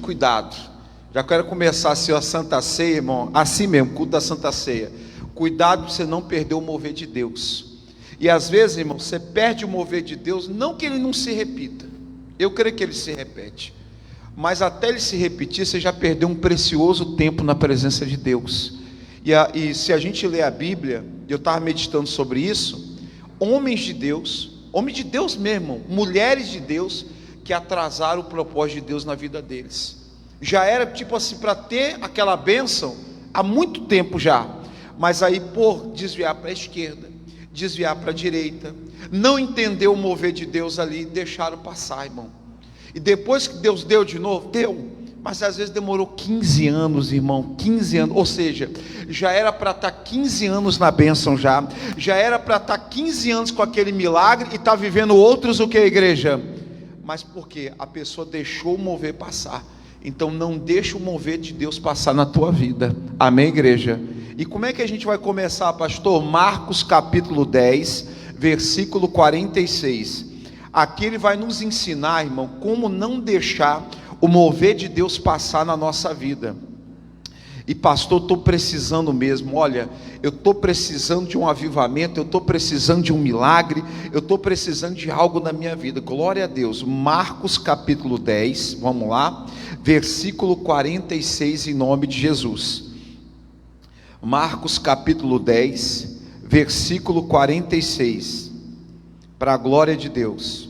Cuidado, já quero começar assim a Santa Ceia, irmão, assim mesmo, culto da Santa Ceia. Cuidado para você não perder o mover de Deus. E às vezes, irmão, você perde o mover de Deus, não que ele não se repita, eu creio que ele se repete, mas até ele se repetir, você já perdeu um precioso tempo na presença de Deus. E se a gente ler a Bíblia, eu estava meditando sobre isso, homens de Deus mesmo, mulheres de Deus, que atrasaram o propósito de Deus na vida deles. Já era tipo assim, para ter aquela bênção há muito tempo já, mas aí por desviar para a esquerda, desviar para a direita, não entender o mover de Deus ali, deixaram passar, irmão. E depois que Deus deu de novo, deu, mas às vezes demorou 15 anos, irmão, 15 anos, ou seja, já era para estar 15 anos na bênção já era para estar 15 anos com aquele milagre, e está vivendo outros, o que a igreja? Mas porque a pessoa deixou o mover passar. Então não deixa o mover de Deus passar na tua vida, amém, igreja? E como é que a gente vai começar, pastor? Marcos capítulo 10, versículo 46, aqui ele vai nos ensinar, irmão, como não deixar o mover de Deus passar na nossa vida. E pastor, estou precisando mesmo, olha, eu estou precisando de um avivamento, eu estou precisando de um milagre, eu estou precisando de algo na minha vida, glória a Deus. Marcos capítulo 10, vamos lá, versículo 46, em nome de Jesus. Marcos capítulo 10, versículo 46, para a glória de Deus.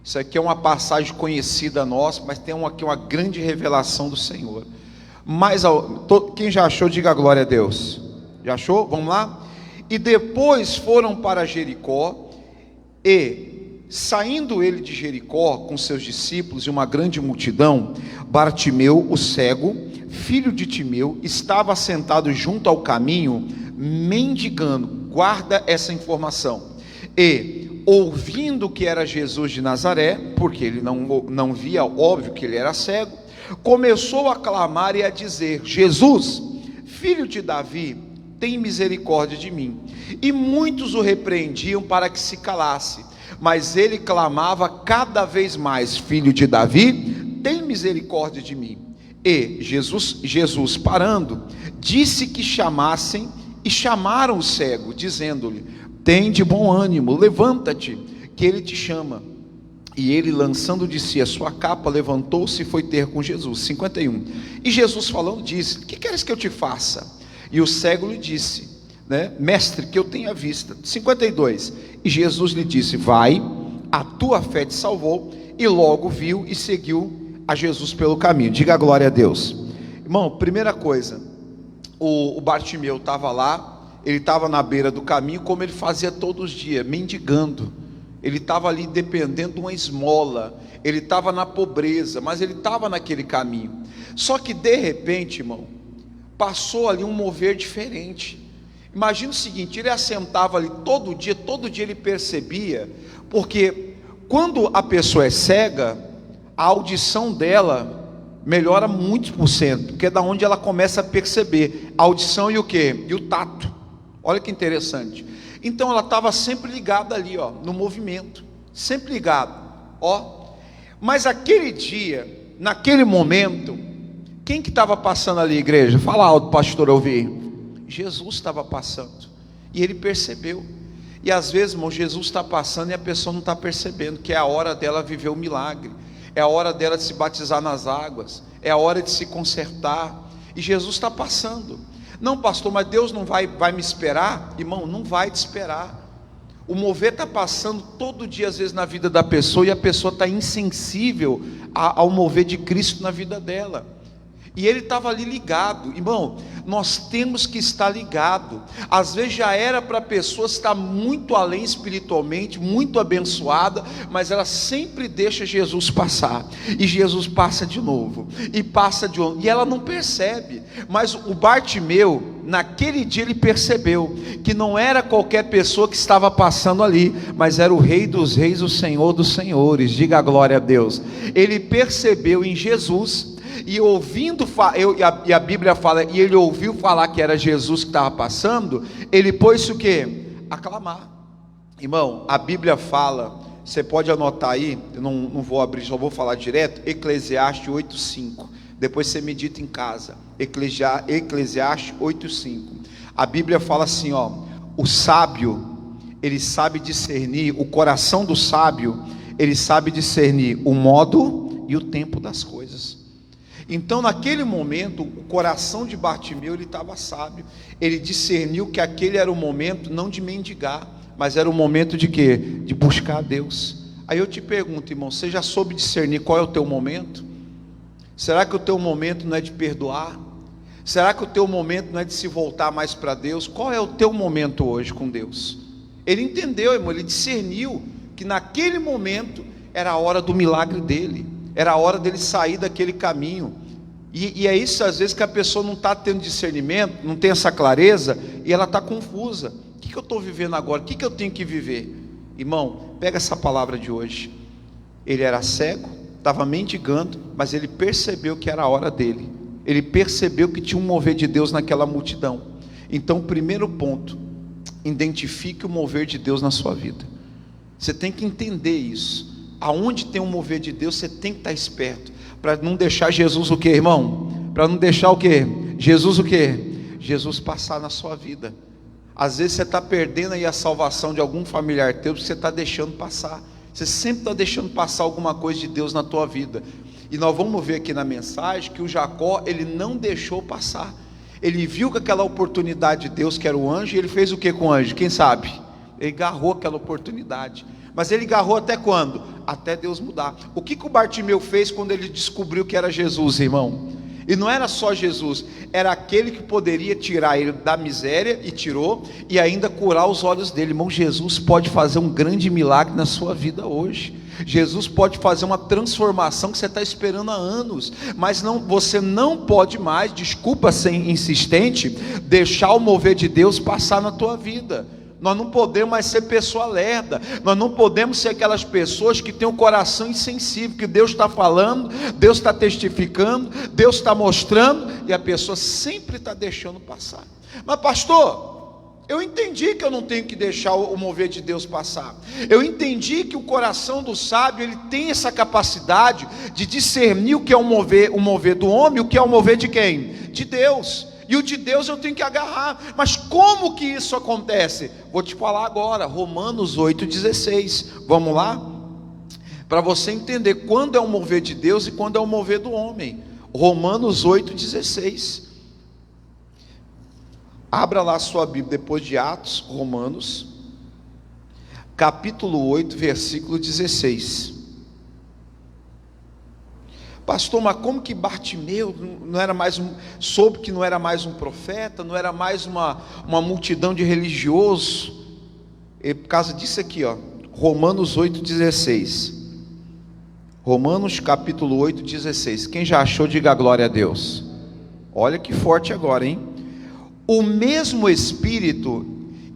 Isso aqui é uma passagem conhecida nossa, mas tem aqui uma grande revelação do Senhor. Mas quem já achou, diga glória a Deus. Já achou? Vamos lá? E depois foram para Jericó, e saindo ele de Jericó com seus discípulos e uma grande multidão, Bartimeu, o cego, filho de Timeu, estava sentado junto ao caminho, mendigando. Guarda essa informação. E ouvindo que era Jesus de Nazaré, porque ele não via, óbvio que ele era cego, começou a clamar e a dizer: Jesus, filho de Davi, tem misericórdia de mim. E muitos o repreendiam para que se calasse, mas ele clamava cada vez mais: Filho de Davi, tem misericórdia de mim. E Jesus parando, disse que chamassem, e chamaram o cego, dizendo-lhe: tem de bom ânimo, levanta-te, que ele te chama. E ele, lançando de si a sua capa, levantou-se e foi ter com Jesus. 51. E Jesus falando disse: que queres que eu te faça? E o cego lhe disse, mestre, que eu tenha vista. 52. E Jesus lhe disse: vai, a tua fé te salvou. E logo viu e seguiu a Jesus pelo caminho. Diga glória a Deus. Irmão, primeira coisa, o Bartimeu estava lá, ele estava na beira do caminho, como ele fazia todos os dias, mendigando. Ele estava ali dependendo de uma esmola, ele estava na pobreza, mas ele estava naquele caminho. Só que de repente, irmão, passou ali um mover diferente. Imagina o seguinte: ele assentava ali todo dia ele percebia, porque quando a pessoa é cega, a audição dela melhora muitos por cento, porque é da onde ela começa a perceber a audição e o quê? E o tato. Olha que interessante. Então ela estava sempre ligada ali, no movimento, sempre ligada, mas aquele dia, naquele momento, quem que estava passando ali, igreja? Fala alto, pastor, ouvir. Jesus estava passando, e ele percebeu. E às vezes, irmão, Jesus está passando e a pessoa não está percebendo que é a hora dela viver o milagre, é a hora dela de se batizar nas águas, é a hora de se consertar, e Jesus está passando. Não, pastor, mas Deus não vai me esperar? Irmão, não vai te esperar. O mover está passando todo dia, às vezes, na vida da pessoa, e a pessoa está insensível ao mover de Cristo na vida dela. E ele estava ali ligado. Irmão, nós temos que estar ligado. Às vezes já era para a pessoa estar muito além espiritualmente, muito abençoada, mas ela sempre deixa Jesus passar, e Jesus passa de novo, e passa de novo, e ela não percebe. Mas o Bartimeu, naquele dia, ele percebeu que não era qualquer pessoa que estava passando ali, mas era o Rei dos Reis, o Senhor dos Senhores. Diga a glória a Deus. Ele percebeu em Jesus, e ouvindo, e a Bíblia fala, e ele ouviu falar que era Jesus que estava passando, ele pôs-se o quê? A clamar. Irmão, a Bíblia fala, Você pode anotar aí, eu não vou abrir, só vou falar direto. Eclesiastes 8:5. Depois você medita em casa. Eclesiastes 8:5. A Bíblia fala assim, ó: o sábio, ele sabe discernir, o coração do sábio, ele sabe discernir o modo e o tempo das coisas. Então, naquele momento, o coração de Bartimeu, ele estava sábio. Ele discerniu que aquele era o momento não de mendigar, mas era o momento de quê? De buscar a Deus. Aí eu te pergunto, irmão, você já soube discernir qual é o teu momento? Será que o teu momento não é de perdoar? Será que o teu momento não é de se voltar mais para Deus? Qual é o teu momento hoje com Deus? Ele entendeu, irmão, ele discerniu que naquele momento era a hora do milagre dele, era a hora dele sair daquele caminho. E é isso às vezes que a pessoa não está tendo discernimento, não tem essa clareza, e ela está confusa. O que eu estou vivendo agora? O que eu tenho que viver? Irmão, pega essa palavra de hoje. Ele era cego, estava mendigando, mas ele percebeu que era a hora dele. Ele percebeu que tinha um mover de Deus naquela multidão. Então, primeiro ponto, identifique o mover de Deus na sua vida. Você tem que entender isso. Aonde tem um mover de Deus, você tem que estar esperto, para não deixar Jesus o que, irmão? Para não deixar o que? Jesus o que? Jesus passar na sua vida. Às vezes você está perdendo aí a salvação de algum familiar teu, porque você está deixando passar. Você sempre está deixando passar alguma coisa de Deus na tua vida. E nós vamos ver aqui na mensagem que o Jacó, ele não deixou passar. Ele viu que aquela oportunidade de Deus, que era o anjo, e ele fez o que com o anjo? Quem sabe? Ele agarrou aquela oportunidade. Mas ele agarrou até quando? Até Deus mudar. O que o Bartimeu fez quando ele descobriu que era Jesus, irmão? E não era só Jesus, era aquele que poderia tirar ele da miséria, e tirou, e ainda curar os olhos dele. Irmão, Jesus pode fazer um grande milagre na sua vida hoje. Jesus pode fazer uma transformação que você está esperando há anos, mas você não pode mais, desculpa ser insistente, deixar o mover de Deus passar na tua vida. Nós não podemos mais ser pessoa lerda, nós não podemos ser aquelas pessoas que têm um coração insensível, que Deus está falando, Deus está testificando, Deus está mostrando, e a pessoa sempre está deixando passar. Mas pastor, eu entendi que eu não tenho que deixar o mover de Deus passar. Eu entendi que o coração do sábio, ele tem essa capacidade de discernir o que é o mover do homem, e o que é o mover de quem? De Deus. E o de Deus eu tenho que agarrar. Mas como que isso acontece? Vou te falar agora, Romanos 8,16. Vamos lá? Para você entender quando é o mover de Deus e quando é o mover do homem. Romanos 8,16. Abra lá a sua Bíblia depois de Atos, Romanos, capítulo 8, versículo 16. Pastor, mas como que Bartimeu não era mais soube que não era mais um profeta, não era mais uma multidão de religiosos? E por causa disso aqui, ó, Romanos 8,16. Romanos capítulo 8,16. Quem já achou, diga glória a Deus. Olha que forte agora, hein? O mesmo Espírito,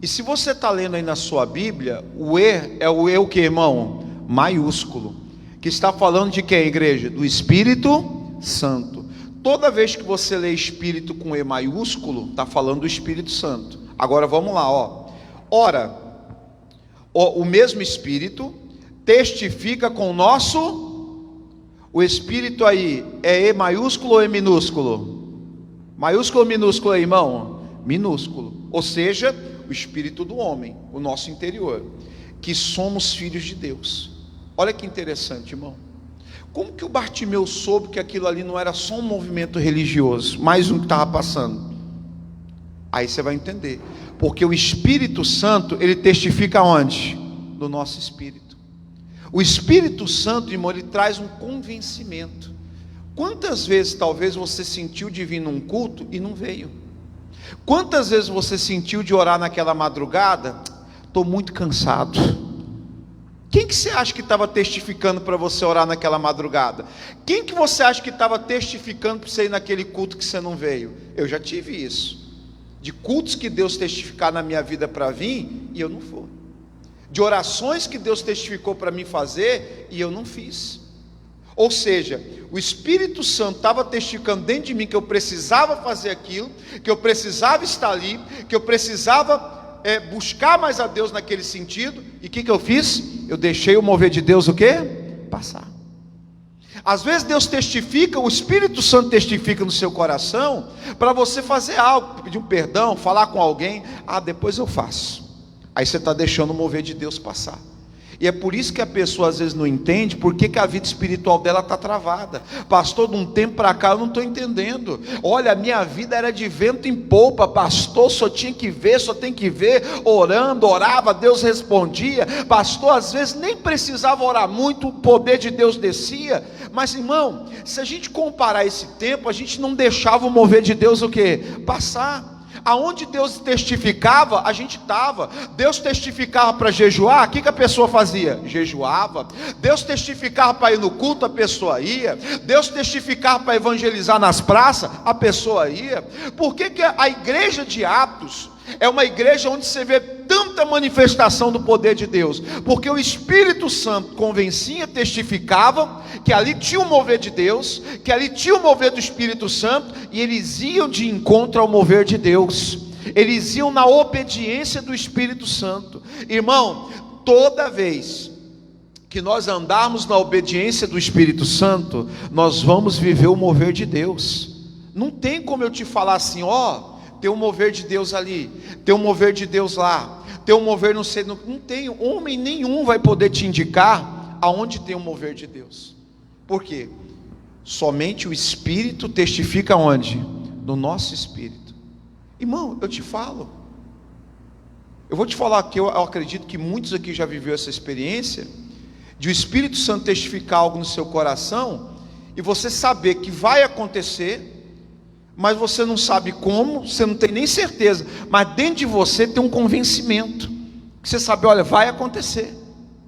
e se você está lendo aí na sua Bíblia, o E é o E o que, irmão? Maiúsculo. Que está falando de quem, igreja? Do Espírito Santo. Toda vez que você lê Espírito com E maiúsculo, está falando do Espírito Santo. Agora vamos lá, ó. Ora, o mesmo Espírito testifica com o nosso. O Espírito aí é E maiúsculo ou E minúsculo? Maiúsculo ou minúsculo aí, irmão? Minúsculo. Ou seja, o Espírito do homem, o nosso interior, que somos filhos de Deus. Olha que interessante, irmão. Como que o Bartimeu soube que aquilo ali não era só um movimento religioso, mais um que estava passando? Aí você vai entender. Porque o Espírito Santo, ele testifica onde? No nosso espírito. O Espírito Santo, irmão, ele traz um convencimento. Quantas vezes talvez você sentiu de vir num culto e não veio? Quantas vezes você sentiu de orar naquela madrugada? Estou muito cansado. Quem que você acha que estava testificando para você orar naquela madrugada? Quem que você acha que estava testificando para você ir naquele culto que você não veio? Eu já tive isso. De cultos que Deus testificar na minha vida para vir, e eu não fui. De orações que Deus testificou para mim fazer, e eu não fiz. Ou seja, o Espírito Santo estava testificando dentro de mim que eu precisava fazer aquilo, que eu precisava estar ali, que eu precisava buscar mais a Deus naquele sentido. E o que eu fiz? eu deixei o mover de Deus o quê? Passar. Às vezes Deus testifica, o Espírito Santo testifica no seu coração, para você fazer algo, pedir um perdão, falar com alguém, depois eu faço. Aí você está deixando o mover de Deus passar. E é por isso que a pessoa às vezes não entende, porque que a vida espiritual dela está travada. Pastor, de um tempo para cá eu não estou entendendo. Olha, a minha vida era de vento em polpa, pastor, só tinha que ver, só tem que ver, orando, orava, Deus respondia. Pastor, às vezes nem precisava orar muito, o poder de Deus descia. Mas irmão, se a gente comparar esse tempo, a gente não deixava o mover de Deus o quê? Passar. Aonde Deus testificava, a gente estava. Deus testificava para jejuar, o que a pessoa fazia? Jejuava. Deus testificava para ir no culto, a pessoa ia. Deus testificava para evangelizar nas praças, a pessoa ia. Por que a igreja de Atos é uma igreja onde você vê tanta manifestação do poder de Deus? Porque o Espírito Santo convencia, testificava que ali tinha o mover de Deus, que ali tinha o mover do Espírito Santo, e eles iam de encontro ao mover de Deus, eles iam na obediência do Espírito Santo. Irmão, toda vez que nós andarmos na obediência do Espírito Santo, nós vamos viver o mover de Deus. Não tem como eu te falar assim, tem um mover de Deus ali, tem um mover de Deus lá, tem um mover não sei, não tem, homem nenhum vai poder te indicar aonde tem um mover de Deus. Por quê? Somente o Espírito testifica onde? No nosso espírito. Irmão, eu te falo, eu vou te falar que eu acredito que muitos aqui já viveu essa experiência, de o Espírito Santo testificar algo no seu coração, e você saber que vai acontecer, mas você não sabe como, você não tem nem certeza, mas dentro de você tem um convencimento, que você sabe, olha, vai acontecer,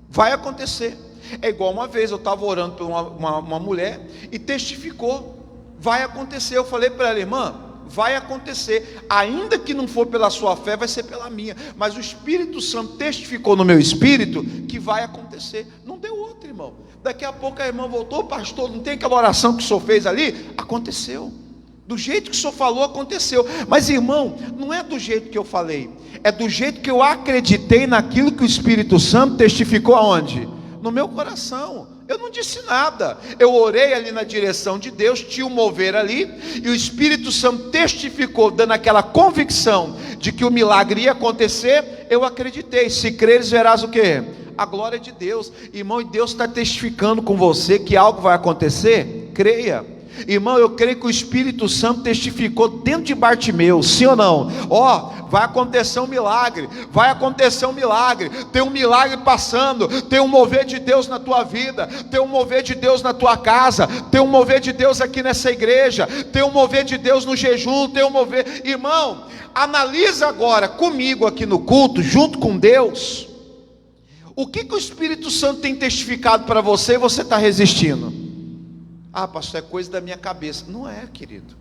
vai acontecer. É igual uma vez, eu estava orando por uma mulher, e testificou, vai acontecer. Eu falei para ela, irmã, vai acontecer, ainda que não for pela sua fé, vai ser pela minha, mas o Espírito Santo testificou no meu espírito, que vai acontecer. Não deu outro, irmão. Daqui a pouco a irmã voltou, pastor, não tem aquela oração que o senhor fez ali? Aconteceu. Do jeito que o senhor falou, aconteceu. Mas irmão, não é do jeito que eu falei, é do jeito que eu acreditei naquilo que o Espírito Santo testificou aonde? No meu coração. Eu não disse nada, eu orei ali na direção de Deus, tinha um mover ali, e o Espírito Santo testificou, dando aquela convicção de que o milagre ia acontecer. Eu acreditei. Se creres, verás o quê? A glória de Deus. Irmão, e Deus está testificando com você que algo vai acontecer? Creia. Irmão, eu creio que o Espírito Santo testificou dentro de Bartimeu, sim ou não? Vai acontecer um milagre, vai acontecer um milagre, tem um milagre passando, tem um mover de Deus na tua vida, tem um mover de Deus na tua casa, tem um mover de Deus aqui nessa igreja, tem um mover de Deus no jejum, tem um mover. Irmão, analisa agora comigo aqui no culto, junto com Deus, o que o Espírito Santo tem testificado para você e você está resistindo? Pastor, é coisa da minha cabeça. Não é, querido,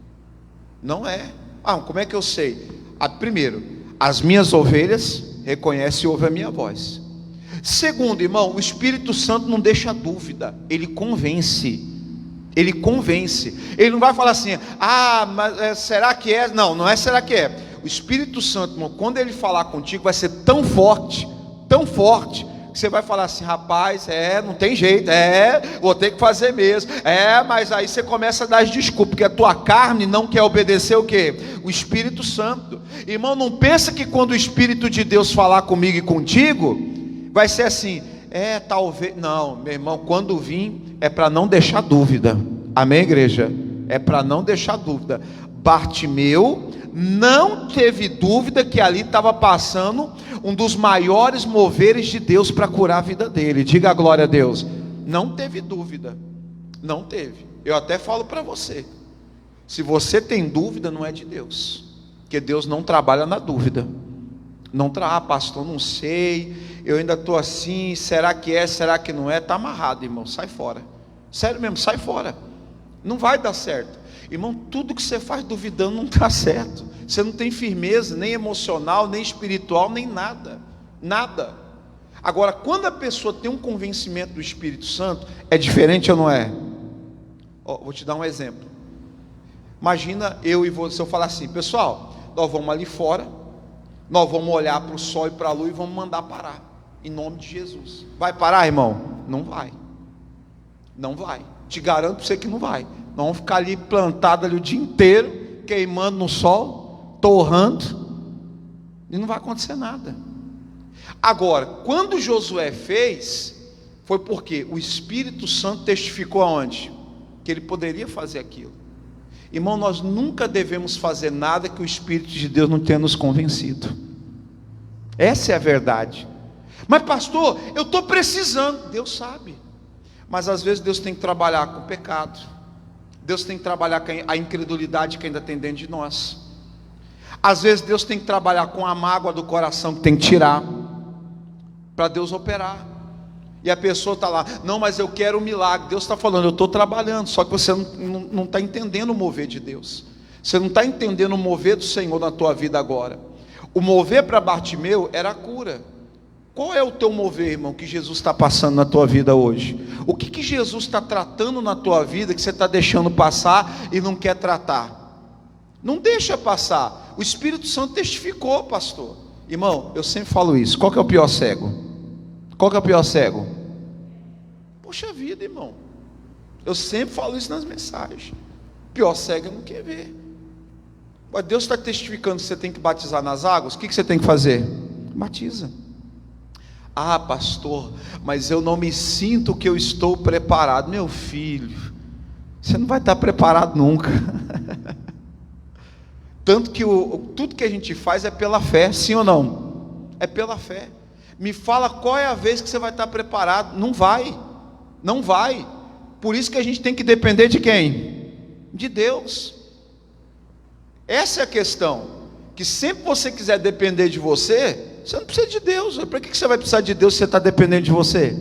não é. Como é que eu sei? Primeiro, as minhas ovelhas reconhecem e ouvem a minha voz. Segundo, irmão, o Espírito Santo não deixa dúvida, ele convence. Ele convence. Ele não vai falar assim, mas será que é? Não, não é será que é. O Espírito Santo, irmão, quando ele falar contigo, vai ser tão forte, que você vai falar assim, rapaz, não tem jeito, vou ter que fazer mesmo, mas aí você começa a dar as desculpas, porque a tua carne não quer obedecer o quê? O Espírito Santo. Irmão, não pensa que quando o Espírito de Deus falar comigo e contigo, vai ser assim, talvez, não, meu irmão, quando vir, é para não deixar dúvida, amém, igreja? É para não deixar dúvida. Bartimeu não teve dúvida que ali estava passando um dos maiores moveres de Deus para curar a vida dele. Diga a glória a Deus. Não teve dúvida, não teve. Eu até falo para você, se você tem dúvida, não é de Deus, porque Deus não trabalha na dúvida. Não pastor, não sei, eu ainda estou assim, será que é, será que não é? Está amarrado, irmão, sai fora, sério mesmo, sai fora, não vai dar certo. Irmão, tudo que você faz duvidando não está certo. Você não tem firmeza, nem emocional, nem espiritual, nem nada. Nada. Agora, quando a pessoa tem um convencimento do Espírito Santo, é diferente ou não é? Vou te dar um exemplo. Imagina eu e você, eu falar assim, pessoal, nós vamos ali fora, nós vamos olhar para o sol e para a lua e vamos mandar parar. em nome de Jesus. Vai parar, irmão? Não vai. Não vai. Te garanto para você que não vai. Nós vamos ficar ali plantado ali o dia inteiro, queimando no sol, torrando, e não vai acontecer nada. Agora, quando Josué fez, foi porque o Espírito Santo testificou aonde? Que ele poderia fazer aquilo. Irmão, nós nunca devemos fazer nada que o Espírito de Deus não tenha nos convencido. Essa é a verdade. Mas pastor, eu estou precisando. Deus sabe. Mas às vezes Deus tem que trabalhar com o pecado. Deus tem que trabalhar com a incredulidade que ainda tem dentro de nós. Às vezes Deus tem que trabalhar com a mágoa do coração que tem que tirar, para Deus operar. E a pessoa está lá, não, mas eu quero um milagre. Deus está falando, eu estou trabalhando, só que você não está entendendo o mover de Deus. Você não está entendendo o mover do Senhor na tua vida agora. O mover para Bartimeu era a cura. Qual é o teu mover, irmão, que Jesus está passando na tua vida hoje? O que Jesus está tratando na tua vida que você está deixando passar e não quer tratar? Não deixa passar. O Espírito Santo testificou, pastor. Irmão, eu sempre falo isso. Qual que é o pior cego? Qual que é o pior cego? Poxa vida, irmão. Eu sempre falo isso nas mensagens. O pior cego não quer ver. Mas Deus está testificando que você tem que batizar nas águas. O que você tem que fazer? Batiza. Ah, pastor, mas eu não me sinto que eu estou preparado. Meu filho, você não vai estar preparado nunca. Tanto que tudo que a gente faz é pela fé, sim ou não? É pela fé. Me fala qual é a vez que você vai estar preparado. Não vai, não vai. Por isso que a gente tem que depender de quem? De Deus. Essa é a questão. Que sempre você quiser depender de você, você não precisa de Deus. Para que você vai precisar de Deus se você está dependendo de você?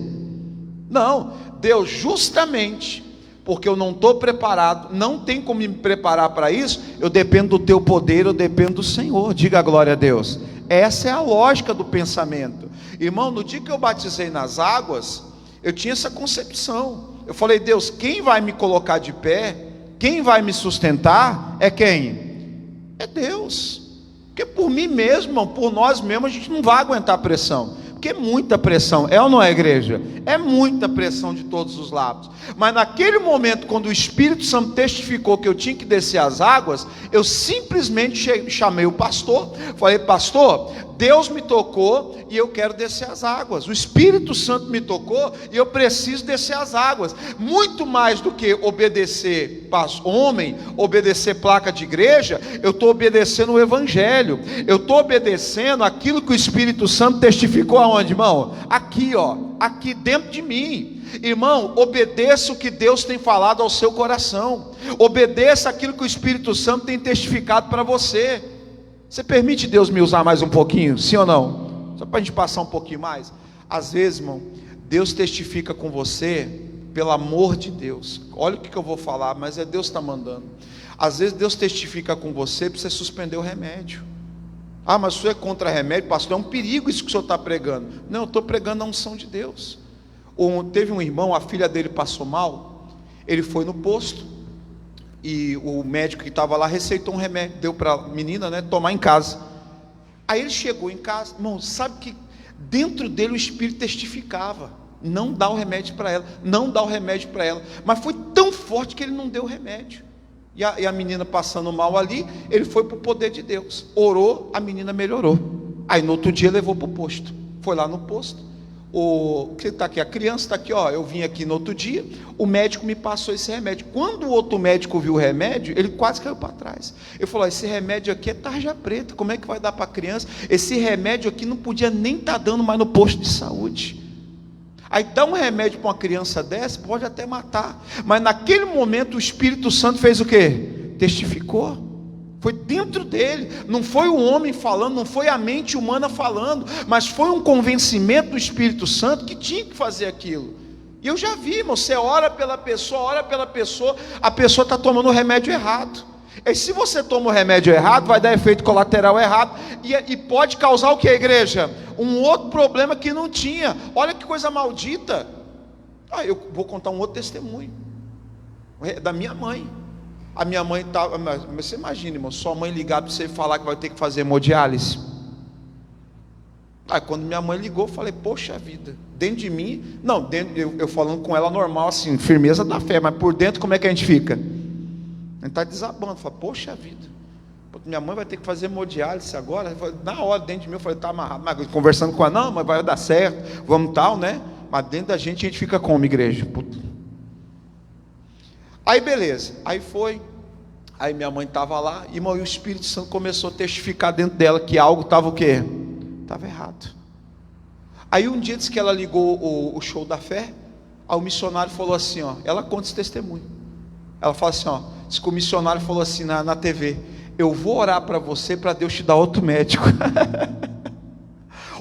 Não, Deus, justamente porque eu não estou preparado, não tem como me preparar para isso, eu dependo do teu poder, eu dependo do Senhor. Diga a glória a Deus. Essa é a lógica do pensamento. Irmão, no dia que eu batizei nas águas, eu tinha essa concepção. Eu falei, Deus, quem vai me colocar de pé, quem vai me sustentar, é quem? É Deus. Porque por mim mesmo, por nós mesmos, a gente não vai aguentar pressão. Porque é muita pressão, é ou não é, igreja? É muita pressão de todos os lados. Mas naquele momento, quando o Espírito Santo testificou que eu tinha que descer as águas, eu simplesmente chamei o pastor, falei, pastor, Deus me tocou e eu quero descer as águas. O Espírito Santo me tocou e eu preciso descer as águas. Muito mais do que obedecer homem, obedecer placa de igreja, eu estou obedecendo o Evangelho. Eu estou obedecendo aquilo que o Espírito Santo testificou aonde, irmão? Aqui, ó, aqui dentro de mim. Irmão, obedeça o que Deus tem falado ao seu coração. Obedeça aquilo que o Espírito Santo tem testificado para você. Você permite Deus me usar mais um pouquinho? Sim ou não? Só para a gente passar um pouquinho mais. Às vezes, irmão, Deus testifica com você pelo amor de Deus. Olha o que eu vou falar, mas é Deus que está mandando. Às vezes Deus testifica com você para você suspender o remédio. Ah, mas o senhor é contra remédio, pastor? É um perigo isso que o senhor está pregando. Não, eu estou pregando a unção de Deus. Teve um irmão, a filha dele passou mal. Ele foi no posto e o médico que estava lá receitou um remédio, deu para a menina, né, tomar em casa. Aí ele chegou em casa, irmão, sabe que dentro dele o Espírito testificava, não dá o remédio para ela, não dá o remédio para ela, mas foi tão forte que ele não deu o remédio. E a menina passando mal ali, ele foi para o poder de Deus, orou, a menina melhorou. Aí no outro dia levou para o posto, foi lá no posto. O que está aqui, a criança está aqui, ó. Eu vim aqui no outro dia, o médico me passou esse remédio. Quando o outro médico viu o remédio, ele quase caiu para trás. Ele falou: esse remédio aqui é tarja preta, como é que vai dar para a criança? Esse remédio aqui não podia nem estar dando mais no posto de saúde. Aí dá um remédio para uma criança dessa, pode até matar. Mas naquele momento o Espírito Santo fez o quê? Testificou. Foi dentro dele, não foi o homem falando, não foi a mente humana falando, mas foi um convencimento do Espírito Santo que tinha que fazer aquilo. E eu já vi, irmão, você ora pela pessoa, a pessoa está tomando o remédio errado. E se você toma o remédio errado, vai dar efeito colateral errado, e pode causar o que, igreja? Um outro problema que não tinha. Olha que coisa maldita. Eu vou contar um outro testemunho, da minha mãe. A minha mãe estava, mas você imagina, irmão, sua mãe ligar para você e falar que vai ter que fazer hemodiálise. Aí quando minha mãe ligou, eu falei, poxa vida, dentro de mim, não, eu falando com ela normal, assim, firmeza da fé, mas por dentro como é que a gente fica? A gente está desabando, eu falei, poxa vida, minha mãe vai ter que fazer hemodiálise agora. Na hora, dentro de mim, eu falei, está amarrado, mas conversando com ela, não, mas vai dar certo, vamos tal, né? Mas dentro da gente, a gente fica como, igreja? Puta. Aí beleza, aí foi, aí minha mãe estava lá, e o Espírito Santo começou a testificar dentro dela que algo estava o quê? Estava errado. Aí um dia disse que ela ligou o show da fé, aí o missionário falou assim, ó, ela conta esse testemunho, ela fala assim, ó, diz que o missionário falou assim na TV, eu vou orar para você, para Deus te dar outro médico.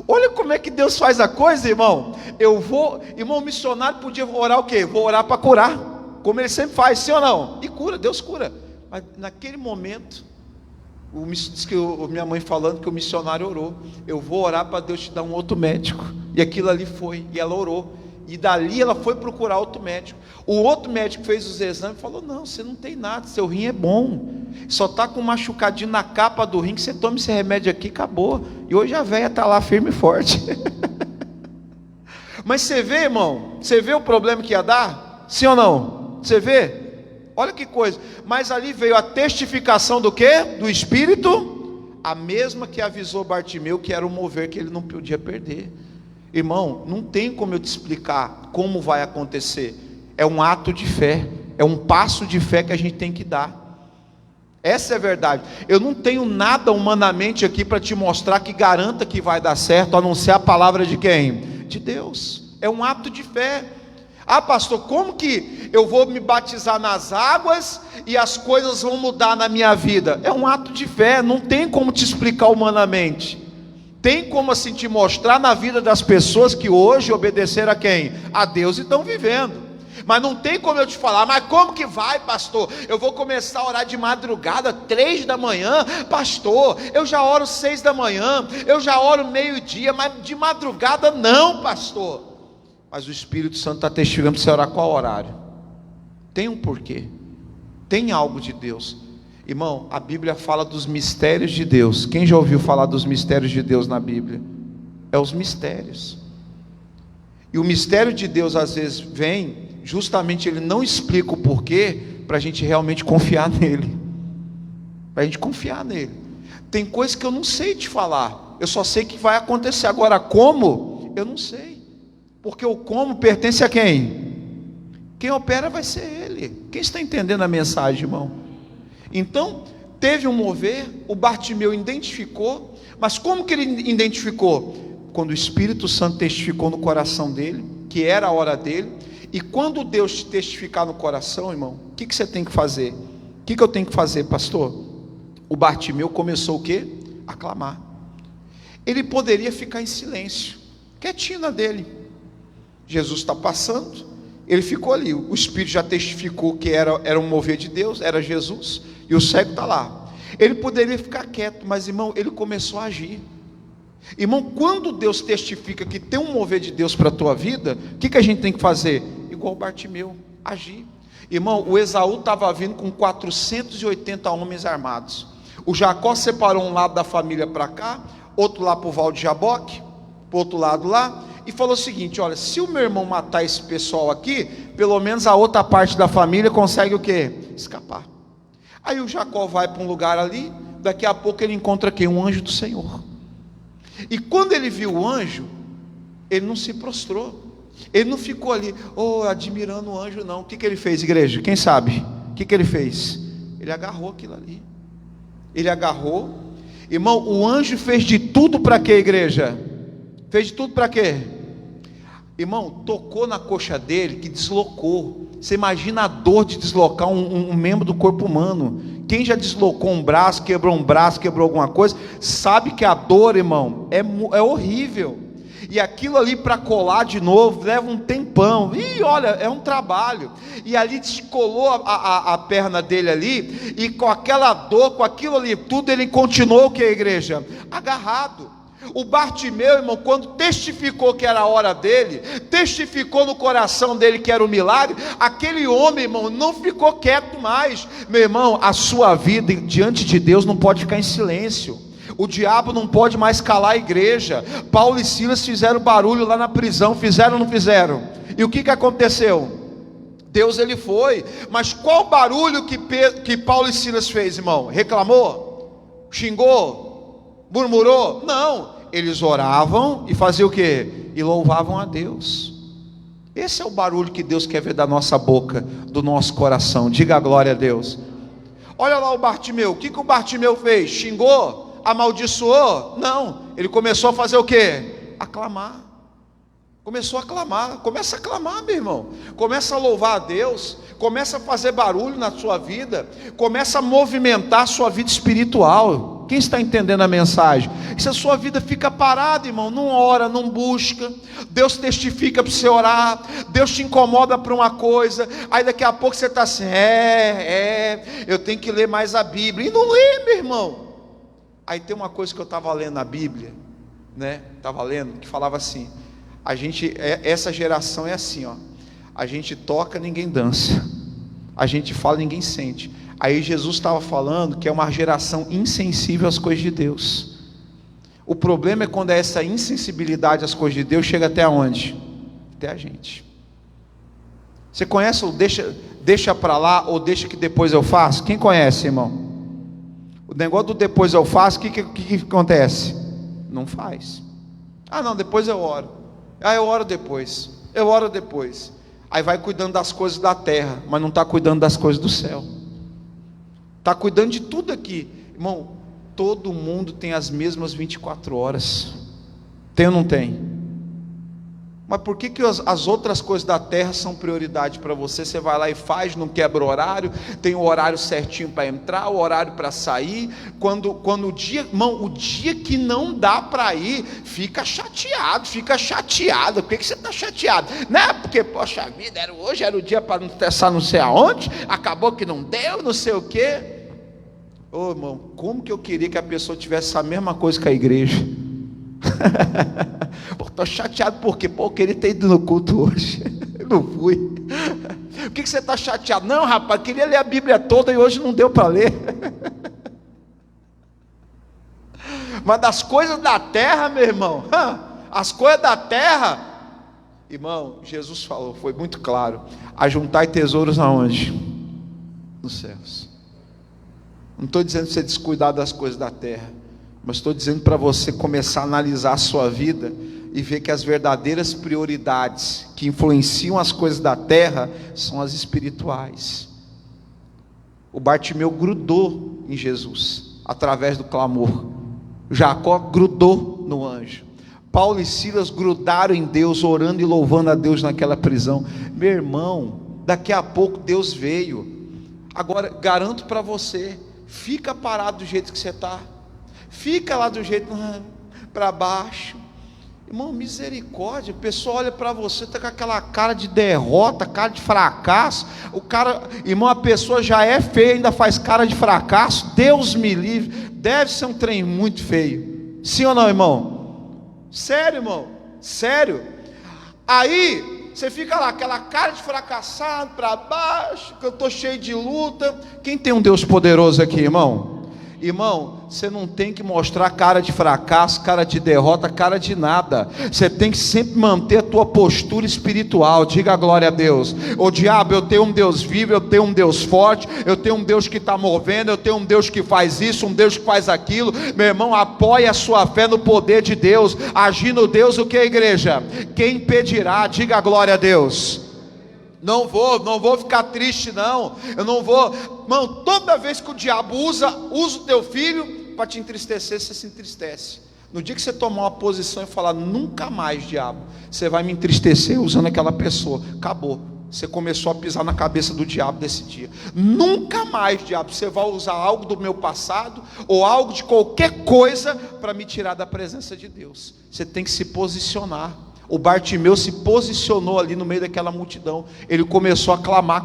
Olha como é que Deus faz a coisa, irmão. Irmão, o missionário podia orar o quê? Vou orar para curar, como ele sempre faz, sim ou não? E cura, Deus cura. Mas naquele momento, diz que minha mãe falando que o missionário orou, eu vou orar para Deus te dar um outro médico. E aquilo ali foi, e ela orou. E dali ela foi procurar outro médico. O outro médico fez os exames e falou, não, você não tem nada, seu rim é bom, só está com um machucadinho na capa do rim, que você toma esse remédio aqui, acabou. E hoje a velha está lá firme e forte. Mas você vê, irmão, você vê o problema que ia dar? Sim ou não? Você vê? Olha que coisa. Mas ali veio a testificação do quê? Do Espírito, a mesma que avisou Bartimeu que era o mover que ele não podia perder. Irmão, não tem como eu te explicar como vai acontecer. É um ato de fé, é um passo de fé que a gente tem que dar. Essa é a verdade. Eu não tenho nada humanamente aqui para te mostrar que garanta que vai dar certo, a não ser a palavra de quem? De Deus. É um ato de fé. Ah, pastor, como que eu vou me batizar nas águas e as coisas vão mudar na minha vida? É um ato de fé, não tem como te explicar humanamente. Tem como assim te mostrar na vida das pessoas que hoje obedeceram a quem? A Deus e estão vivendo. Mas não tem como eu te falar, mas como que vai, pastor? Eu vou começar a orar de madrugada, 3 da manhã, pastor, eu já oro 6 da manhã, eu já oro meio-dia, mas de madrugada não, pastor. Mas o Espírito Santo está testificando para você orar qual horário? Tem um porquê, tem algo de Deus. Irmão, a Bíblia fala dos mistérios de Deus. Quem já ouviu falar dos mistérios de Deus na Bíblia? É os mistérios. E o mistério de Deus às vezes vem, justamente ele não explica o porquê, para a gente realmente confiar nele. Para a gente confiar nele. Tem coisas que eu não sei te falar, eu só sei que vai acontecer. Agora como? Eu não sei. Porque o como pertence a quem? Quem opera vai ser ele. Quem está entendendo a mensagem, irmão? Então, teve um mover, o Bartimeu identificou, mas como que ele identificou? Quando o Espírito Santo testificou no coração dele, que era a hora dele, e quando Deus te testificar no coração, irmão, o que você tem que fazer? O que eu tenho que fazer, pastor? O Bartimeu começou o quê? A clamar. Ele poderia ficar em silêncio, quietinho na dele. Jesus está passando, ele ficou ali, o Espírito já testificou que era um mover de Deus, era Jesus, e o cego está lá. Ele poderia ficar quieto, mas irmão, ele começou a agir. Irmão, quando Deus testifica que tem um mover de Deus para a tua vida, o que a gente tem que fazer? Igual Bartimeu, agir. Irmão, o Esaú estava vindo com 480 homens armados. O Jacó separou um lado da família para cá, outro lá para o Val de Jaboque, para o outro lado lá, e falou o seguinte, olha, se o meu irmão matar esse pessoal aqui, pelo menos a outra parte da família consegue o quê? Escapar. Aí o Jacó vai para um lugar ali, daqui a pouco ele encontra quem? Um anjo do Senhor. E quando ele viu o anjo, ele não se prostrou, ele não ficou ali, admirando o anjo não. O que ele fez, igreja? Quem sabe? O que ele fez? Ele agarrou aquilo ali, ele agarrou, irmão, o anjo fez de tudo para quê, igreja? Fez de tudo para quê? Irmão, tocou na coxa dele, que deslocou. Você imagina a dor de deslocar um membro do corpo humano. Quem já deslocou um braço, quebrou alguma coisa, sabe que a dor, irmão, é horrível. E aquilo ali para colar de novo, leva um tempão. E olha, é um trabalho. E ali descolou a perna dele ali, e com aquela dor, com aquilo ali tudo, ele continuou o que, igreja? Agarrado. O Bartimeu, irmão, quando testificou que era a hora dele, testificou no coração dele que era o milagre, aquele homem, irmão, não ficou quieto mais. Meu irmão, a sua vida diante de Deus não pode ficar em silêncio. O diabo não pode mais calar a igreja. Paulo e Silas fizeram barulho lá na prisão, fizeram ou não fizeram? E o que aconteceu? Deus ele foi, mas qual barulho que Paulo e Silas fez, irmão? Reclamou? Xingou? Murmurou? Não, eles oravam e faziam o quê? E louvavam a Deus. Esse é o barulho que Deus quer ver da nossa boca, do nosso coração. Diga a glória a Deus. Olha lá o Bartimeu, o que o Bartimeu fez? Xingou? Amaldiçoou? Não, ele começou a fazer o quê? Aclamar. Começou a clamar. Começa a clamar, meu irmão. Começa a louvar a Deus. Começa a fazer barulho na sua vida. Começa a movimentar a sua vida espiritual. Quem está entendendo a mensagem? Se a sua vida fica parada, irmão, não ora, não busca, Deus testifica para você orar, Deus te incomoda para uma coisa, aí daqui a pouco você está assim, eu tenho que ler mais a Bíblia, e não lê, meu irmão. Aí tem uma coisa que eu estava lendo na Bíblia, né? Estava lendo, que falava assim, essa geração é assim, ó, a gente toca, ninguém dança, a gente fala, ninguém sente. Aí Jesus estava falando que é uma geração insensível às coisas de Deus. O problema é quando essa insensibilidade às coisas de Deus chega até onde? Até a gente. Você conhece o deixa para lá ou deixa que depois eu faço? Quem conhece, irmão? O negócio do depois eu faço, o que acontece? Não faz. Ah não, depois eu oro. Ah, eu oro depois. Aí vai cuidando das coisas da terra, mas não está cuidando das coisas do céu. Está cuidando de tudo aqui. Irmão, todo mundo tem as mesmas 24 horas. Tem ou não tem? Mas por que as outras coisas da terra são prioridade para você? Você vai lá e faz, não quebra o horário, tem o horário certinho para entrar, o horário para sair. Quando o dia, irmão, o dia que não dá para ir, fica chateado. Por que você está chateado? Não é porque, poxa vida, hoje era o dia para não testar não sei aonde, acabou que não deu, não sei o quê. Ô irmão, como que eu queria que a pessoa tivesse a mesma coisa que a igreja? Estou chateado porque eu queria ter ido no culto hoje. Eu não fui. Por que você está chateado? Não, rapaz, eu queria ler a Bíblia toda e hoje não deu para ler. Mas das coisas da terra, meu irmão, as coisas da terra, irmão, Jesus falou, foi muito claro: ajuntai tesouros aonde? Nos céus. Não estou dizendo para você descuidar das coisas da terra, mas estou dizendo para você começar a analisar a sua vida e ver que as verdadeiras prioridades que influenciam as coisas da terra são as espirituais. O Bartimeu grudou em Jesus através do clamor. Jacó grudou no anjo. Paulo e Silas grudaram em Deus, orando e louvando a Deus naquela prisão. Meu irmão, daqui a pouco Deus veio. Agora garanto para você, fica parado do jeito que você está. Fica lá do jeito para baixo. Irmão, misericórdia. O pessoal olha para você, está com aquela cara de derrota, cara de fracasso. Irmão, a pessoa já é feia, ainda faz cara de fracasso. Deus me livre. Deve ser um trem muito feio. Sim ou não, irmão? Sério, irmão? Sério? Aí você fica lá, aquela cara de fracassado para baixo, que eu estou cheio de luta. Quem tem um Deus poderoso aqui, irmão? Irmão, você não tem que mostrar cara de fracasso, cara de derrota, cara de nada. Você tem que sempre manter a tua postura espiritual. Diga a glória a Deus. Ô diabo, eu tenho um Deus vivo, eu tenho um Deus forte, eu tenho um Deus que está movendo, eu tenho um Deus que faz isso, um Deus que faz aquilo. Meu irmão, apoie a sua fé no poder de Deus. Agindo Deus, o que é igreja? Quem impedirá? Diga a glória a Deus. Não vou ficar triste não. Eu não vou, irmão, toda vez que o diabo usa o teu filho para te entristecer, você se entristece. No dia que você tomar uma posição e falar, nunca mais, diabo, você vai me entristecer usando aquela pessoa, acabou. Você começou a pisar na cabeça do diabo desse dia. Nunca mais, diabo, você vai usar algo do meu passado ou algo de qualquer coisa para me tirar da presença de Deus. Você tem que se posicionar. O Bartimeu se posicionou ali no meio daquela multidão. Ele começou a clamar.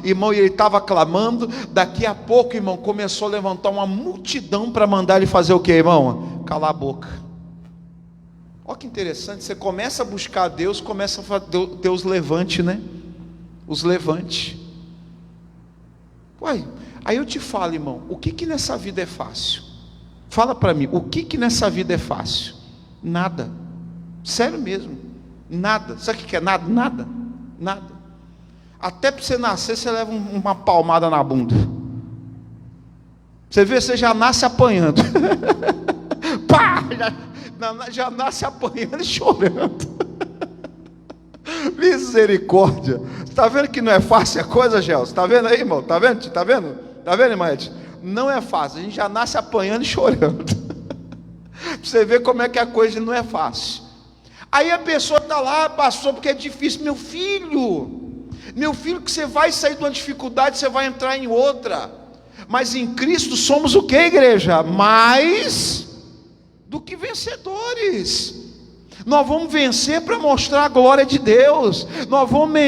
Irmão, e ele estava clamando. Daqui a pouco, irmão, começou a levantar uma multidão para mandar ele fazer o que, irmão? Calar a boca. Olha que interessante. Você começa a buscar Deus, começa a ter os levantes, né? Os levantes. Uai, aí eu te falo, irmão, o que nessa vida é fácil? Fala para mim, o que nessa vida é fácil? Nada. Sério mesmo. Nada. Sabe o que é nada? Nada. Nada. Até para você nascer, você leva uma palmada na bunda. Você vê, você já nasce apanhando. Pá! Já nasce apanhando e chorando. Misericórdia. Está vendo que não é fácil a coisa, Gelson? Está vendo aí, irmão? Está vendo? Está vendo? Está vendo, irmã Edith? Não é fácil. A gente já nasce apanhando e chorando. Para você ver como é que a coisa não é fácil. Aí a pessoa está lá, passou porque é difícil. Meu filho, que você vai sair de uma dificuldade, você vai entrar em outra. Mas em Cristo somos o que, igreja? Mais do que vencedores. Nós vamos vencer para mostrar a glória de Deus. Nós vamos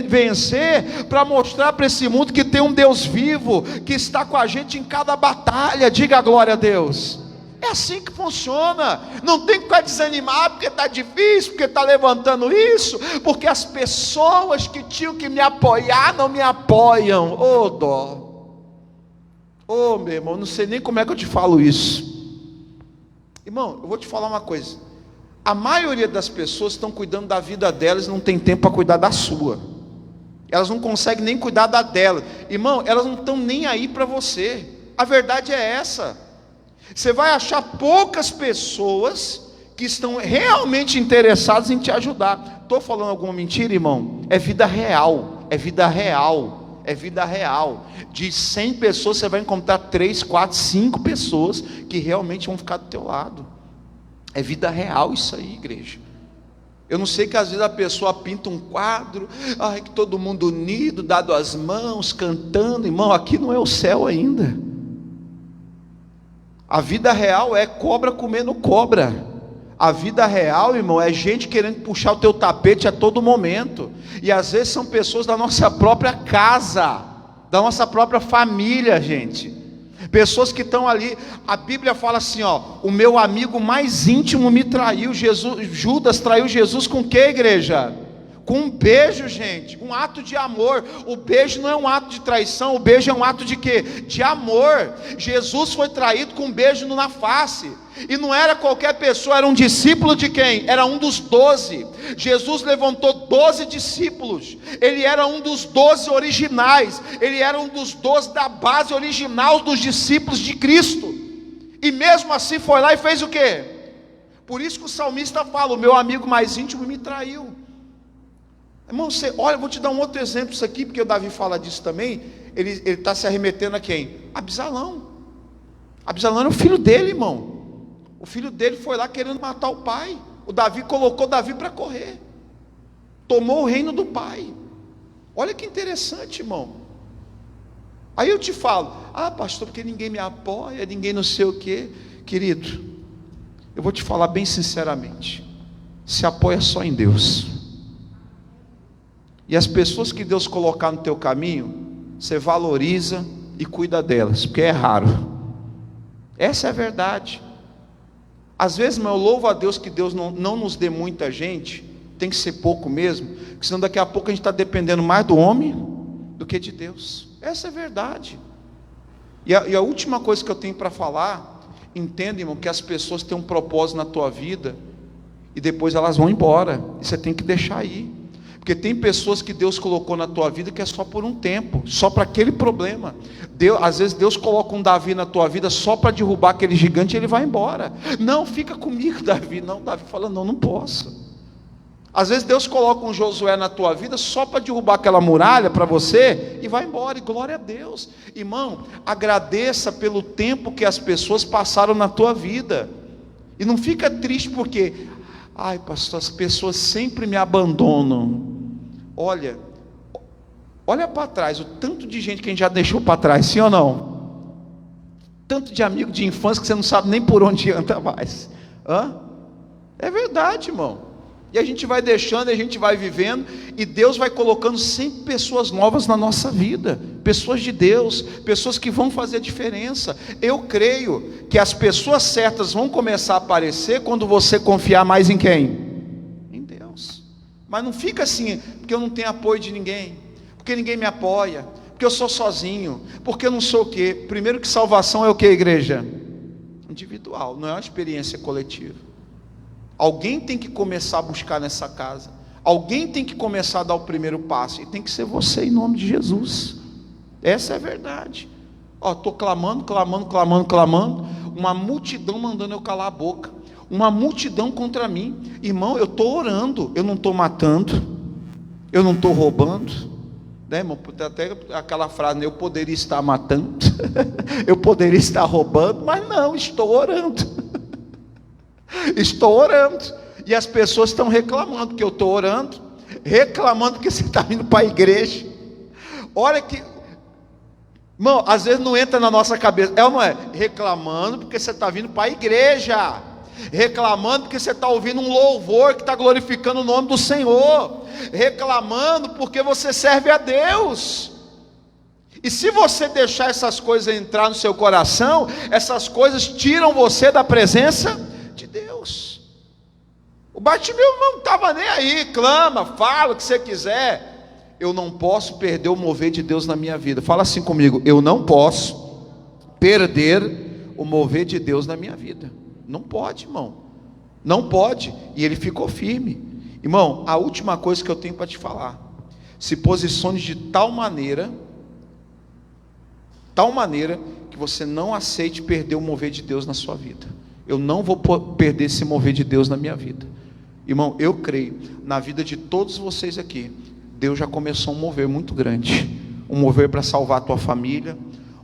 vencer para mostrar para esse mundo que tem um Deus vivo, que está com a gente em cada batalha. Diga a glória a Deus. É assim que funciona. Não tem que ficar desanimado porque está difícil, porque está levantando isso, porque as pessoas que tinham que me apoiar não me apoiam. Ô dó. Ô meu irmão, não sei nem como é que eu te falo isso. Irmão, eu vou te falar uma coisa. A maioria das pessoas estão cuidando da vida delas e não tem tempo para cuidar da sua. Elas não conseguem nem cuidar da dela. Irmão, elas não estão nem aí para você. A verdade é essa. Você vai achar poucas pessoas que estão realmente interessadas em te ajudar. Estou falando alguma mentira, irmão? É vida real. É vida real. É vida real. De 100 pessoas você vai encontrar 3, 4, 5 pessoas que realmente vão ficar do teu lado. É vida real isso aí, igreja. Eu não sei que às vezes a pessoa pinta um quadro, ai, que todo mundo unido, dado as mãos, cantando. Irmão, aqui não é o céu ainda. A vida real é cobra comendo cobra. A vida real, irmão, é gente querendo puxar o teu tapete a todo momento. E às vezes são pessoas da nossa própria casa, da nossa própria família, gente. Pessoas que estão ali. A Bíblia fala assim, ó: o meu amigo mais íntimo me traiu. Judas traiu Jesus com o que, igreja? Com um beijo, gente, um ato de amor. O beijo não é um ato de traição, o beijo é um ato de quê? De amor. Jesus foi traído com um beijo na face. E não era qualquer pessoa, era um discípulo de quem? Era um dos 12. Jesus levantou 12 discípulos. Ele era um dos 12 originais. Ele era um dos 12 da base original dos discípulos de Cristo. E mesmo assim foi lá e fez o quê? Por isso que o salmista fala: o meu amigo mais íntimo me traiu. Irmão, olha, eu vou te dar um outro exemplo isso aqui, porque o Davi fala disso também. Ele está se arremetendo a quem? Absalão. Absalão era o filho dele, irmão. O filho dele foi lá querendo matar o pai. O Davi colocou Davi para correr. Tomou o reino do pai. Olha que interessante, irmão. Aí eu te falo: ah, pastor, porque ninguém me apoia, ninguém não sei o quê. Querido, eu vou te falar bem sinceramente. Se apoia só em Deus. E as pessoas que Deus colocar no teu caminho, você valoriza e cuida delas, porque é raro. Essa é a verdade. Às vezes, mas eu louvo a Deus que Deus não nos dê muita gente. Tem que ser pouco mesmo, porque senão daqui a pouco a gente está dependendo mais do homem do que de Deus. Essa é a verdade. E a última coisa que eu tenho para falar: entenda, irmão, que as pessoas têm um propósito na tua vida, e depois elas vão embora, e você tem que deixar aí. Porque tem pessoas que Deus colocou na tua vida que é só por um tempo, só para aquele problema. Às vezes Deus coloca um Davi na tua vida só para derrubar aquele gigante e ele vai embora. Não, fica comigo, Davi. Não, Davi fala: não posso. Às vezes Deus coloca um Josué na tua vida só para derrubar aquela muralha para você e vai embora, e glória a Deus. Irmão, agradeça pelo tempo que as pessoas passaram na tua vida. E não fica triste porque: ai, pastor, as pessoas sempre me abandonam. Olha para trás, o tanto de gente que a gente já deixou para trás, sim ou não? Tanto de amigo de infância que você não sabe nem por onde anda mais. É verdade, irmão. E a gente vai deixando, a gente vai vivendo, e Deus vai colocando sempre pessoas novas na nossa vida, pessoas de Deus, pessoas que vão fazer a diferença. Eu creio que as pessoas certas vão começar a aparecer quando você confiar mais em quem? Em Deus. Mas não fica assim: porque eu não tenho apoio de ninguém, porque ninguém me apoia, porque eu sou sozinho, porque eu não sou o quê? Primeiro que salvação é o que, igreja? individual, não é uma experiência coletiva. Alguém tem que começar a buscar nessa casa, alguém tem que começar a dar o primeiro passo, e tem que ser você, em nome de Jesus. Essa é a verdade. Estou clamando, uma multidão mandando eu calar a boca, uma multidão contra mim. Irmão, eu estou orando, eu não estou matando, eu não estou roubando, né, irmão? Até aquela frase, né? Eu poderia estar matando, eu poderia estar roubando, mas não, estou orando. Estou orando, e as pessoas estão reclamando que eu estou orando, reclamando que você está indo para a igreja. Olha que, irmão, às vezes não entra na nossa cabeça, é ou não é? Reclamando porque você está vindo para a igreja, reclamando porque você está ouvindo um louvor que está glorificando o nome do Senhor, reclamando porque você serve a Deus. E se você deixar essas coisas entrar no seu coração, essas coisas tiram você da presença de Deus. O Bartimeu não estava nem aí, clama, fala o que você quiser. Eu não posso perder o mover de Deus na minha vida. Fala assim comigo: eu não posso perder o mover de Deus na minha vida. Não pode, irmão, não pode. E ele ficou firme. Irmão, a última coisa que eu tenho para te falar: se posicione de tal maneira que você não aceite perder o mover de Deus na sua vida. Eu não vou perder esse mover de Deus na minha vida. Irmão, eu creio, na vida de todos vocês aqui, Deus já começou um mover muito grande. Um mover para salvar a tua família,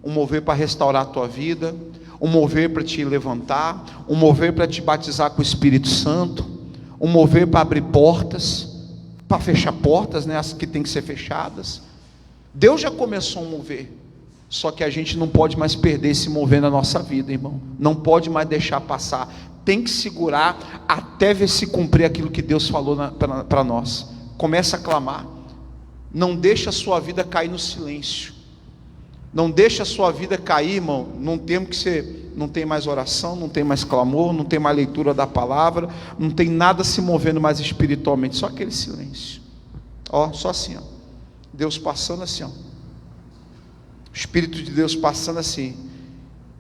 um mover para restaurar a tua vida, um mover para te levantar, um mover para te batizar com o Espírito Santo, um mover para abrir portas, para fechar portas, né, as que tem que ser fechadas. Deus já começou um mover. Só que a gente não pode mais perder esse mover na nossa vida, irmão. Não pode mais deixar passar. Tem que segurar até ver se cumprir aquilo que Deus falou para nós. Começa a clamar. Não deixa a sua vida cair no silêncio. Não deixa a sua vida cair, irmão, num tempo que você não tem mais oração, não tem mais clamor, não tem mais leitura da palavra, não tem nada se movendo mais espiritualmente, só aquele silêncio. Só assim, Deus passando assim, o Espírito de Deus passando assim,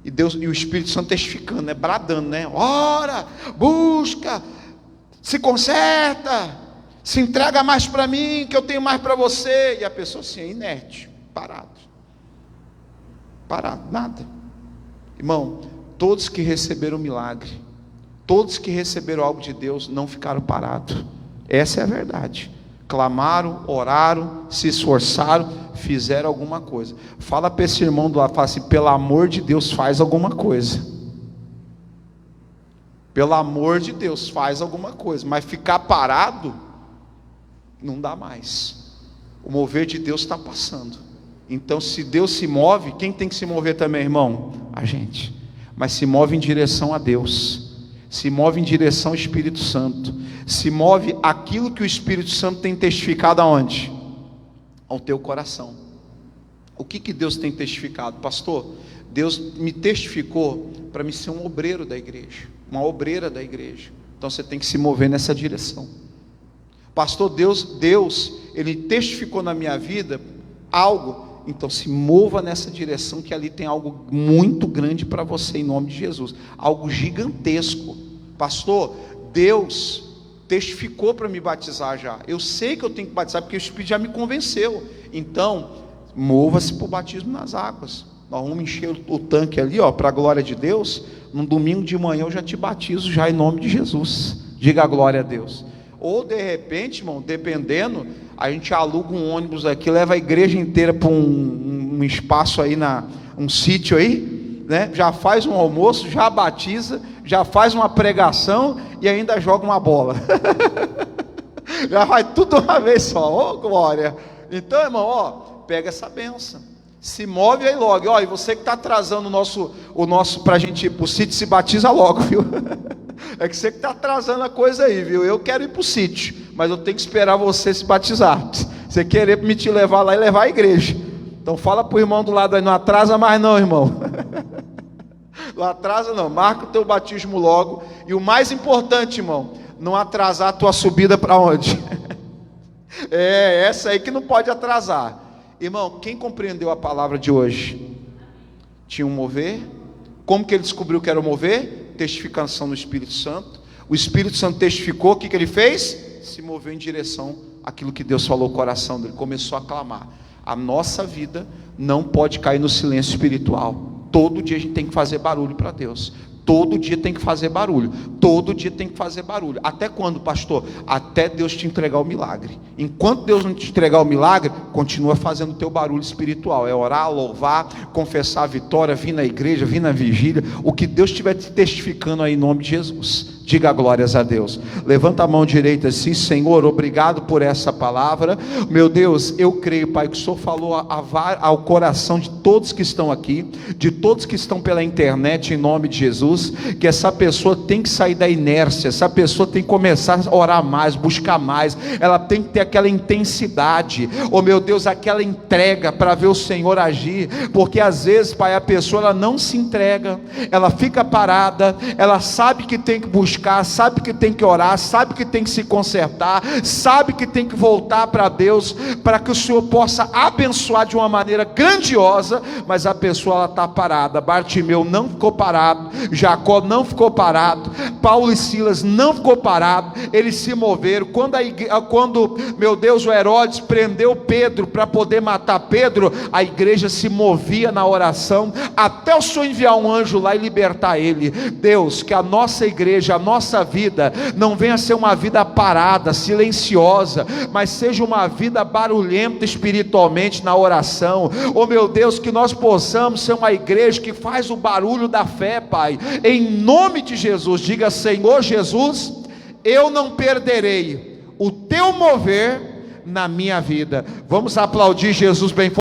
e o Espírito Santo testificando, né? Bradando, né? Ora, busca, se conserta, se entrega mais para mim, que eu tenho mais para você. E a pessoa assim, inerte, parado, nada. Irmão, todos que receberam milagre, todos que receberam algo de Deus, não ficaram parados. Essa é a verdade. Clamaram, oraram, se esforçaram, fizeram alguma coisa. Fala para esse irmão do lado, fala assim: pelo amor de Deus, faz alguma coisa. Pelo amor de Deus, faz alguma coisa. Mas ficar parado não dá mais. O mover de Deus está passando. Então, se Deus se move, quem tem que se mover também, irmão? A gente. Mas se move em direção a Deus, se move em direção ao Espírito Santo, se move aquilo que o Espírito Santo tem testificado aonde? Ao teu coração. O que Deus tem testificado? Pastor, Deus me testificou para me ser um obreiro da igreja, uma obreira da igreja. Então você tem que se mover nessa direção. Pastor, Deus, Ele testificou na minha vida algo. Então se mova nessa direção, que ali tem algo muito grande para você, em nome de Jesus. Algo gigantesco. Pastor, Deus testificou para me batizar já. Eu sei que eu tenho que batizar, porque o Espírito já me convenceu. Então, mova-se para o batismo nas águas. Nós vamos encher o tanque ali, para a glória de Deus. No domingo de manhã eu já te batizo já em nome de Jesus. Diga a glória a Deus. Ou de repente, irmão, dependendo, a gente aluga um ônibus aqui, leva a igreja inteira para um espaço aí, um sítio aí, né? Já faz um almoço, já batiza, já faz uma pregação e ainda joga uma bola. Já vai tudo uma vez só. Glória. Então, irmão, pega essa bênção, se move aí logo. E você que está atrasando o nosso para a gente ir para o sítio, se batiza logo, viu? É que você que está atrasando a coisa aí, viu? Eu quero ir para o sítio, mas eu tenho que esperar você se batizar. Você querer me te levar lá e levar a igreja. Então fala para o irmão do lado aí: não atrasa mais não, irmão. Não atrasa não, marca o teu batismo logo. E o mais importante, irmão, não atrasar a tua subida para onde? Essa aí que não pode atrasar. Irmão, quem compreendeu a palavra de hoje? Tinha um mover, Como que ele descobriu que era o mover? Testificação no Espírito Santo. O Espírito Santo testificou, o que ele fez? Se moveu em direção àquilo que Deus falou no coração dele, começou a clamar. A nossa vida não pode cair no silêncio espiritual. Todo dia a gente tem que fazer barulho para Deus. Todo dia tem que fazer barulho. Todo dia tem que fazer barulho. Até quando, pastor? Até Deus te entregar o milagre. Enquanto Deus não te entregar o milagre, continua fazendo o teu barulho espiritual. É orar, louvar, confessar a vitória, vir na igreja, vir na vigília. O que Deus estiver te testificando aí em nome de Jesus. Diga glórias a Deus. Levanta a mão direita assim: Senhor, obrigado por essa palavra. Meu Deus, eu creio, Pai, que o Senhor falou ao coração de todos que estão aqui, de todos que estão pela internet, em nome de Jesus, que essa pessoa tem que sair da inércia, essa pessoa tem que começar a orar mais, buscar mais, ela tem que ter aquela intensidade, oh meu Deus, aquela entrega para ver o Senhor agir, porque às vezes, Pai, a pessoa ela não se entrega, ela fica parada, ela sabe que tem que buscar, sabe que tem que orar, sabe que tem que se consertar, sabe que tem que voltar para Deus, para que o Senhor possa abençoar de uma maneira grandiosa, mas a pessoa ela está parada. Bartimeu não ficou parado, Jacó não ficou parado, Paulo e Silas não ficou parado, eles se moveram. Quando meu Deus, o Herodes prendeu Pedro para poder matar Pedro, a igreja se movia na oração, até o Senhor enviar um anjo lá e libertar ele. Deus, que a nossa igreja, a nossa vida não venha a ser uma vida parada, silenciosa, mas seja uma vida barulhenta espiritualmente na oração. Oh meu Deus, que nós possamos ser uma igreja que faz o barulho da fé, Pai, em nome de Jesus. Diga: Senhor Jesus, eu não perderei o teu mover na minha vida. Vamos aplaudir Jesus bem forte.